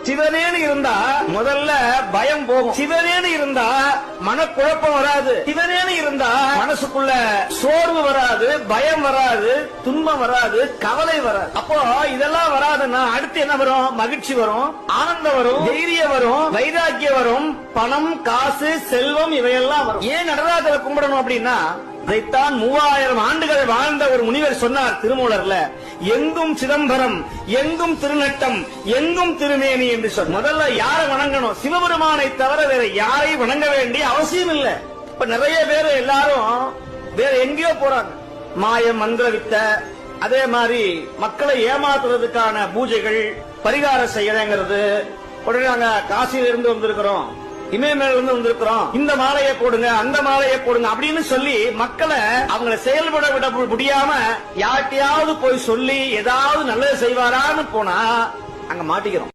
சிவனேன்னு இருந்தா முதல்ல பயம் போகும். சிவனேன்னு இருந்தா மனக்குழப்பம் வராது. சிவனேன்னு இருந்தா மனசுக்குள்ள சோர்வு வராது, பயம் வராது, துன்பம் வராது, கவலை வராது. அப்போ இதெல்லாம் வராதுன்னா அடுத்து என்ன வரும்? மகிழ்ச்சி வரும், ஆனந்தம் வரும், தைரியம் வரும், வைராக்கியம் வரும், பணம், காசு, செல்வம் இவையெல்லாம் வரும். ஏன் நடராஜரை கும்பிடணும் அப்படின்னா அதைத்தான் 3000 ஆண்டுகள் வாழ்ந்த ஒரு முனிவர் சொன்னார் திருமூலர்ல. எங்கும் சிதம்பரம், எங்கும் திருநட்டம், எங்கும் திருமேனி என்று சொன்ன. முதல்ல யாரை வணங்கணும்? சிவபெருமானை தவிர வேற யாரை வணங்க வேண்டிய அவசியம் இல்ல. இப்ப நிறைய பேர் எல்லாரும் வேற எங்கேயோ போறாங்க. மாயம், மந்திர வித்த, அதே மாதிரி மக்களை ஏமாத்துறதுக்கான பூஜைகள், பரிகாரம் செய்யறங்கிறது. உடனே நாங்க காசியில இருந்து வந்திருக்கிறோம், இமயமேல இருந்து வந்திருக்கிறோம், இந்த மாலையை போடுங்க, அந்த மாலையை போடுங்க அப்படின்னு சொல்லி மக்களை அவங்களை செயல்பட விட முடியாம யார்ட்டையாவது போய் சொல்லி ஏதாவது நல்லது செய்வாரான்னு போனா அங்க மாட்டிக்கிறோம்.